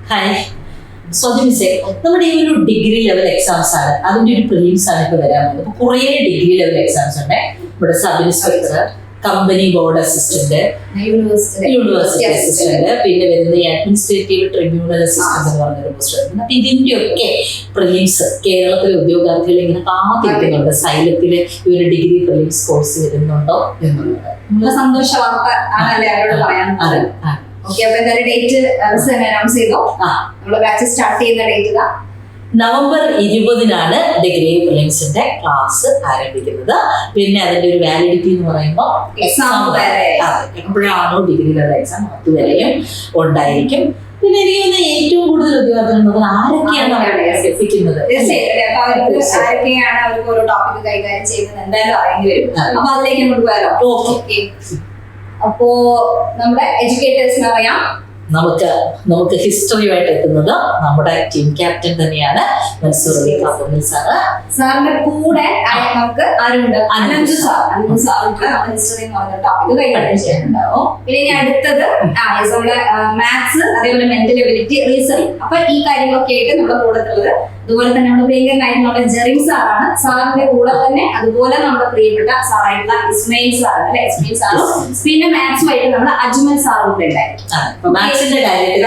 Hi സ്വദിമിസേ, നമ്മുടെ ഈ ഒരു ഡിഗ്രി ലെവൽ എക്സാംസ് ആണ്, അതിന്റെ ഒരു പ്രിലിംസ് ആണ് ഇപ്പൊ വരാൻ പോകുന്നത്. ഇപ്പൊ കുറേ ഡിഗ്രി ലെവൽ എക്സാംസ് ഉണ്ട്. ഇവിടെ sub inspector, company board assistant, university assistant, പിന്നെ വരുന്ന അഡ്മിനിസ്ട്രേറ്റീവ് ട്രിബ്യൂണൽ അസിസ്റ്റന്റ് എന്ന് പറഞ്ഞൊരു പോസ്റ്റ്. അപ്പൊ ഇതിന്റെ ഒക്കെ പ്രിലിംസ് കേരളത്തിലെ ഉദ്യോഗാർത്ഥികൾ ഇങ്ങനെ കാത്തിരിക്കുന്നുണ്ട്. സൈലത്തില് ഈ ഒരു ഡിഗ്രി പ്രിലിംസ് കോഴ്സ് വരുന്നുണ്ടോ എന്നുള്ളത് സന്തോഷ വാർത്ത ആണല്ലേ അവരോട് പറയാനുള്ളത്. ഓക്കെ, അപ്പൊ എന്തായാലും ഡേറ്റ് അനൗൺസ് ചെയ്തോ? നമ്മള് ബാച്ച് സ്റ്റാർട്ട് ചെയ്യുന്ന ഡേറ്റ് ഇതാ, നവംബർ 20-നാണ് ഡിഗ്രി പ്രിലിംസിന്റെ ക്ലാസ് ആരംഭിക്കുന്നത്. പിന്നെ അതിന്റെ ഒരു വാലിഡിറ്റി എന്ന് പറയുമ്പോൾ എക്സാം വരെ എപ്പോഴാണോ ഡിഗ്രി ലെവൽ എക്സാം അതുവരെയും ഉണ്ടായിരിക്കും. പിന്നെ എനിക്ക് ഏറ്റവും കൂടുതൽ ഉദ്യോഗാർത്ഥികൾ ആരൊക്കെയാണ് എത്തിക്കുന്നത്, ആരൊക്കെയാണ് അവർക്ക് ഓരോ ടോപ്പിക് കൈകാര്യം ചെയ്യുന്നത് എന്തായാലും അറിയേണ്ടി വരും. അപ്പൊ അതിലേക്ക് അങ്ങോട്ട് പോയാലോ? ഓക്കെ, അപ്പോ നമ്മുടെ എഡ്യൂക്കേറ്റേഴ്സിന് അറിയാം. നമുക്ക് ഹിസ്റ്ററിയുമായിട്ട് എത്തുന്നത് നമ്മുടെ ടീം ക്യാപ്റ്റൻ തന്നെയാണ് മൻസൂർ അലി കാപ്പുന്നിൽ സാറ്. സാറിന്റെ കൂടെ നമുക്ക് ആരുണ്ട്? അനന്തു സാർക്ക് ഹിസ്റ്ററി എന്ന് പറഞ്ഞ ടോപ്പിക് കൈകാര്യം ചെയ്യുന്നുണ്ടാവും. പിന്നെ ഇനി അടുത്തത് നമ്മുടെ മാത്സ്, അതേപോലെ മെന്റൽ എബിലിറ്റി, റീസണിങ്. അപ്പൊ ഈ കാര്യങ്ങളൊക്കെ ആയിട്ട് നമ്മുടെ കൂടത്തുള്ളത് അതുപോലെ തന്നെ നമ്മുടെ പ്രിയങ്കരനായിട്ട് നമ്മുടെ ജെറിൻ സാറാണ്. സാറിന്റെ കൂടെ തന്നെ അതുപോലെ നമ്മുടെ പ്രിയപ്പെട്ട സാറായിട്ടുള്ള ഇസ്മയിൽ സാർ അല്ലെ, ഇസ്മയിൽ സാറും പിന്നെ മാത്സുമായിട്ട് നമ്മുടെ അജ്മൽ സാറും കൂടെ ഉണ്ടായിരിക്കും. മാത്സിന്റെ കാര്യത്തിൽ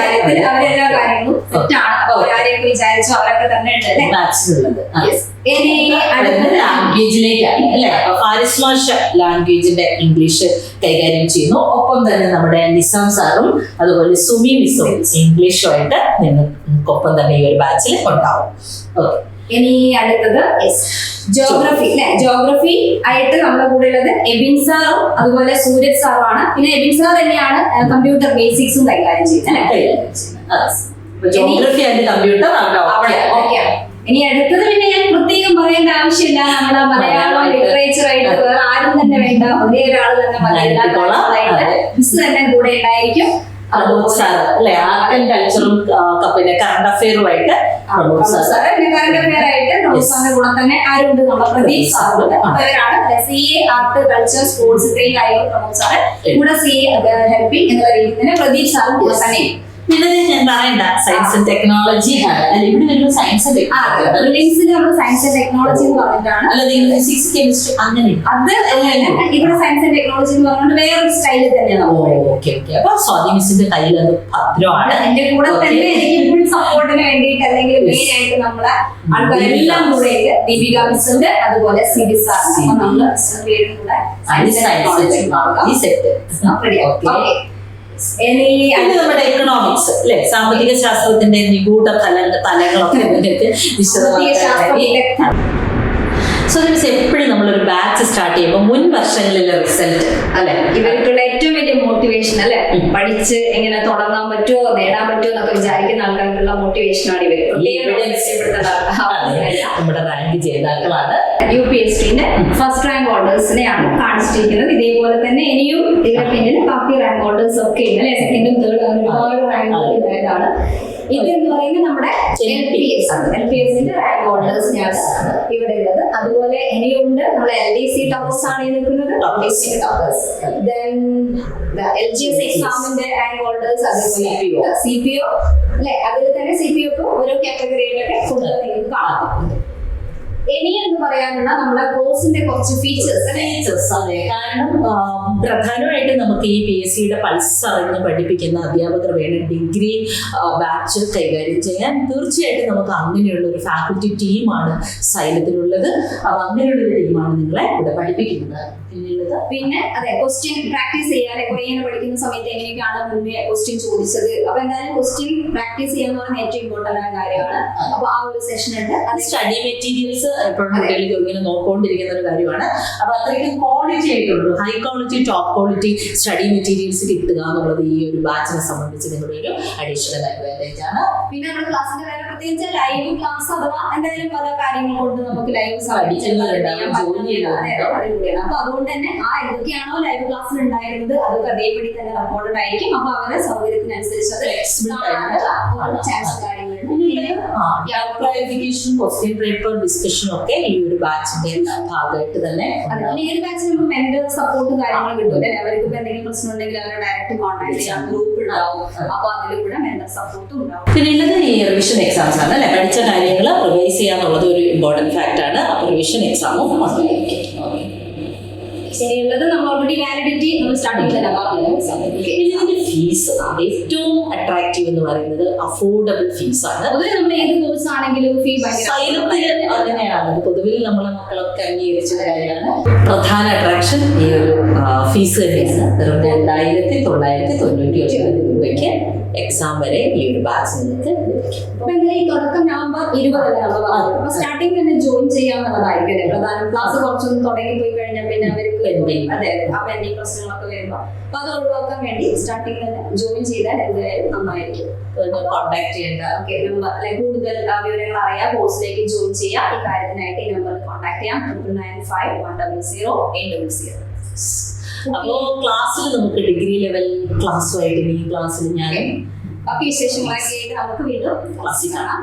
അവരെല്ലാ കാര്യങ്ങളും തെറ്റാണ്. അപ്പൊ അവരാരെയൊക്കെ വിചാരിച്ചു അവരൊക്കെ തന്നെ ഉണ്ട് അല്ലെ മാത്സിലുള്ളത്. ഇനി അടുത്തത് ലാംഗ്വേജിലേക്കാണ് അല്ലെ. ഹാരിസ് മാഷ് ലാംഗ്വേജിന്റെ ഇംഗ്ലീഷ് കൈകാര്യം ചെയ്യുന്നു. ഒപ്പം തന്നെ നമ്മുടെ നിസാം സാറും അതുപോലെ സുമി മിസ്സും ഇംഗ്ലീഷുമായിട്ട് നിങ്ങൾക്കൊപ്പം തന്നെ ഈ ഒരു ബാച്ചിൽ ഉണ്ടാവും. ഇനി അടുത്തത് ജോഗ്രഫി അല്ലെ. ജോഗ്രഫി ആയിട്ട് നമ്മുടെ കൂടെ ഉള്ളത് എബിൻ സാറും അതുപോലെ സൂരജ് സാറുമാണ്. പിന്നെ എബിൻ സാർ തന്നെയാണ് കമ്പ്യൂട്ടർ ബേസിക്സും കൈകാര്യം ചെയ്യുന്നത്. ജോഗ്രഫി ആൻഡ് കമ്പ്യൂട്ടർ ഓക്കെയാണ്. ഇനി അടുത്തത് പിന്നെ ഞാൻ പ്രത്യേകം പറയേണ്ട ആവശ്യമില്ല. നമ്മുടെ മലയാളം ലിറ്ററേച്ചർ ആയിട്ട് വേറെ ആരും തന്നെ വേണ്ട, ഒരേ ഒരാൾ തന്നെ മലയാളമായിട്ട് മിസ് തന്നെ കൂടെ ഉണ്ടായിരിക്കും. അല്ലെ, ആർട്ട് ആൻഡ് കൾച്ചറും പിന്നെ കറണ്ട് അഫെയറുമായിട്ട് കറണ്ട് അഫെയർ ആയിട്ട് സാറിന്റെ കൂടെ തന്നെ ആരുണ്ട്? നമ്മുടെ പ്രദീപ് സാറുണ്ട്. അവരാണ് CA ആർട്ട് കൾച്ചർ സ്പോർട്സ് ഇത്രയും കാര്യങ്ങൾ പ്രമോദ് സാറ് കൂടെ CA ഹെൽപ്പിംഗ് എന്നുള്ള രീതിയിൽ തന്നെ പ്രദീപ് സാറും കൂടെ തന്നെ. പിന്നെ ഞാൻ പറയണ്ട സയൻസ് ആൻഡ് ടെക്നോളജി ഇവിടെ വരുമ്പോൾ science and science and technology എന്ന് പറഞ്ഞിട്ടാണ്. ഫിസിക്സ് കെമിസ്ട്രി അങ്ങനെ അത് ഇവിടെ സയൻസ് ആൻഡ് ടെക്നോളജി എന്ന് പറഞ്ഞുകൊണ്ട് വേറൊരു സ്റ്റൈലിൽ തന്നെയാണ്. അപ്പൊ സ്വാതി മിസ്സിന്റെ കയ്യിൽ അത് ഭദ്രമാണ്. എന്റെ കൂടെ തന്നെ എനിക്ക് ഫുൾ സപ്പോർട്ടിന് വേണ്ടിയിട്ട് അല്ലെങ്കിൽ മെയിൻ ആയിട്ട് നമ്മുടെ ആൾക്കാരെല്ലാം കൂടെ ദീപിക മിസ് ഉണ്ട്, അതുപോലെ സിബി സാർ. നമ്മള് നമ്മുടെ എക്കണോമിക്സ് അല്ലെ, സാമ്പത്തിക ശാസ്ത്രത്തിന്റെ നിഗൂഢ തലങ്ങളൊക്കെ സോ എപ്പോഴും നമ്മളൊരു ബാച്ച് സ്റ്റാർട്ട് ചെയ്യുമ്പോൾ മുൻ വർഷങ്ങളിലെ റിസൾട്ട് അല്ലെ ഇവർക്കുള്ള ഏറ്റവും വലിയ മോട്ടിവേഷൻ അല്ലെ. പഠിച്ച് എങ്ങനെ തുടങ്ങാൻ പറ്റുമോ നേടാൻ പറ്റുമോ എന്നൊക്കെ വിചാരിക്കുന്ന ആൾക്കാർക്കുള്ള മോട്ടിവേഷനാണ് ഇവർ. നമ്മുടെ റാങ്ക് ജേതാക്കളാണ്. UPSCന്റെ ഫസ്റ്റ് റാങ്ക് ഹോൾഡേഴ്സിനെയാണ് കാണിച്ചിരിക്കുന്നത്. ഇതേപോലെ തന്നെ ഇനിയും ഇതിന്റെ പിന്നിൽ ബാക്കി റാങ്ക് ഹോൾഡേഴ്സ് ഒക്കെ അല്ലെ, സെക്കൻഡും തേർഡും ഒരുപാട് റാങ്ക് ഉണ്ടായതാണ്. ഇത് എന്ന് പറയുന്നത് നമ്മുടെ LPSന്റെ റാങ്ക് ഹോൾഡേഴ്സിനെയാണ് ഇവിടെ ഉള്ളത്. അതുപോലെ ഇനിയുണ്ട് നമ്മുടെ LDC ടോപ്പേഴ്സ് ആണ് ഈ നിൽക്കുന്നത്. LGS എക്സാമിന്റെ റാങ്ക് ഹോൾഡേഴ്സ്, അതേപോലെ CPO അല്ലെ, അതിൽ തന്നെ CPO ഓരോ കാറ്റഗറിയിലൊക്കെ ഫുഡ് നിങ്ങൾക്ക് കാണാം. ഇനി എന്ന് പറയാനുള്ള നമ്മുടെ കോഴ്സിന്റെ കുറച്ച് ഫീച്ചേഴ്സ്. അതെ, കാരണം പ്രധാനമായിട്ട് നമുക്ക് ഈ PSCയുടെ പൾസ് അറിഞ്ഞ് പഠിപ്പിക്കുന്ന അധ്യാപകർ വേണം ഡിഗ്രി ബാച്ച് കൈകാര്യം ചെയ്യാൻ. തീർച്ചയായിട്ടും നമുക്ക് അങ്ങനെയുള്ള ഒരു ഫാക്കൽറ്റി ടീമാണ് സൈലത്തിലുള്ളത്. അപ്പൊ അങ്ങനെയുള്ള ഒരു ടീമാണ് നിങ്ങളെ ഇവിടെ പഠിപ്പിക്കുന്നത്. പിന്നെ അതെ, ക്വസ്റ്റ്യൻ പ്രാക്ടീസ് ചെയ്യാൻ കൊറിയൻ പഠിക്കുന്ന സമയത്ത് എങ്ങനെയൊക്കെയാണ് മുന്നേ ക്വസ്റ്റ്യൻ ചോദിച്ചത്. അപ്പൊ എന്തായാലും ക്വസ്റ്റ്യൻ പ്രാക്ടീസ് ചെയ്യാന്ന് പറയുന്നത് ഏറ്റവും ഇമ്പോർട്ടന്റ് ആയ കാര്യമാണ്. അപ്പൊ ആ ഒരു സെഷൻ ഉണ്ട്. സ്റ്റഡി മെറ്റീരിയൽസ് എപ്പോഴും കുട്ടികൾക്ക് ഇങ്ങനെ നോക്കിക്കൊണ്ടിരിക്കുന്ന ഒരു കാര്യമാണ്. അപ്പൊ അത്രയ്ക്കും ക്വാളിറ്റി ആയിട്ടുള്ളൂ, high quality top quality study materials കിട്ടുക എന്നുള്ളത് ഈ ഒരു ബാച്ചിനെ സംബന്ധിച്ച് നിങ്ങളുടെ ഒരു അഡീഷണൽ അഡ്വാൻറ്റേജ് ആണ്. പിന്നെ നമ്മുടെ ക്ലാസ്സിന്റെ വേറെ പ്രത്യേകിച്ച് ലൈവ് ക്ലാസ് അഥവാ എന്തായാലും പല കാര്യങ്ങൾ കൊണ്ട് നമുക്ക് ലൈവ് അപ്പൊ അതുകൊണ്ട് തന്നെ എന്തൊക്കെയാണോ ലൈവ് ക്ലാസ്സിൽ ഉണ്ടായിരുന്നത് അതൊക്കെ അതേപടി തന്നെ റെക്കോർഡഡ് ആയിരിക്കും. അപ്പൊ അവരുടെ സൗകര്യത്തിനനുസരിച്ച് ചാൻസ് കാര്യങ്ങളുണ്ട്. ക്വസ്റ്റ്യൻ പേപ്പർ ഡിസ്കഷനും ഒക്കെ ഈ ഒരു ബാച്ചിന്റെ ഭാഗമായിട്ട് തന്നെ ഈ ഒരു ബാച്ചിൽ നമുക്ക് മെന്റൽ സപ്പോർട്ട് കാര്യങ്ങൾ കിട്ടും. അവർക്ക് ഇപ്പൊ എന്തെങ്കിലും പ്രശ്നം ഉണ്ടെങ്കിൽ അവരെ ഡയറക്റ്റ് കോൺടാക്ട് ചെയ്യാം. ഗ്രൂപ്പ് ഉണ്ടാവും. അപ്പൊ അതിൽ കൂടെ മെന്റൽ സപ്പോർട്ടും ഉണ്ടാവും. പിന്നെ ഉള്ളത് ഈ റിവിഷൻ എക്സാംസ് ആണ് അല്ലെ, പഠിച്ച കാര്യങ്ങൾ റിവൈസ് ചെയ്യാന്നുള്ളത് ഒരു ഇമ്പോർട്ടന്റ് ഫാക്ട് ആണ്. അപ്പൊ റിവിഷൻ എക്സാമും ശരിയുള്ളത് നമ്മൾ ഓൾറെഡി വാലിഡിറ്റി നമ്മൾ സ്റ്റാർട്ടിംഗ് തന്നെ പറഞ്ഞല്ലോ. ഇതിന്റെ ഫീസ് ഏറ്റവും അട്രാക്റ്റീവ് എന്ന് പറയുന്നത് അഫോർഡബിൾ ഫീസ് ആണ്. പൊതുവെ നമ്മൾ ഏത് കോഴ്സ് ആണെങ്കിലും ഫീ അങ്ങനെയാണ് പൊതുവിൽ നമ്മളെ മക്കളൊക്കെ അംഗീകരിച്ച കാര്യമാണ്. പ്രധാന അട്രാക്ഷൻ ഈ ഒരു ഫീസ് തന്നെയാണ്. വെറും 2,999 രൂപയ്ക്ക് എക്സാം വരെ ഈ ഒരു ബാച്ച് നിങ്ങൾക്ക് അപ്പൊ എന്തായാലും ഈ തുടക്കം നവംബർ 20 അപ്പൊ സ്റ്റാർട്ടിംഗ് തന്നെ ജോയിൻ ചെയ്യാന്നുള്ളതായിരിക്കും പ്രധാനം. ക്ലാസ് കുറച്ചൊന്നും തുടങ്ങി പോയി കഴിഞ്ഞാൽ പിന്നെ അവർക്ക് അതെ ആ പെൻഡിങ് പ്രശ്നങ്ങളൊക്കെ വരുമ്പോ അപ്പൊ അത് ഒഴിവാക്കാൻ വേണ്ടി സ്റ്റാർട്ടിംഗ് തന്നെ ജോയിൻ ചെയ്താൽ എന്തായാലും നന്നായിരിക്കും. കോൺടാക്ട് ചെയ്യേണ്ട കൂടുതൽ വിവരങ്ങൾ അറിയാം, കോഴ്സിലേക്ക് ജോയിൻ ചെയ്യാം. ഈ കാര്യത്തിനായിട്ട് ഈ നമ്പറിൽ കോൺടാക്ട് ചെയ്യാം. 995100 അപ്പോ ക്ലാസ്സിൽ നമുക്ക് ഡിഗ്രി ലെവൽ ക്ലാസ്സുമായിട്ട് ഈ ക്ലാസ്സിൽ ഞാൻ ബാക്കി വിശേഷങ്ങളൊക്കെ ആയിട്ട് നമുക്ക് വീണ്ടും ക്ലാസ്സിൽ കാണാം.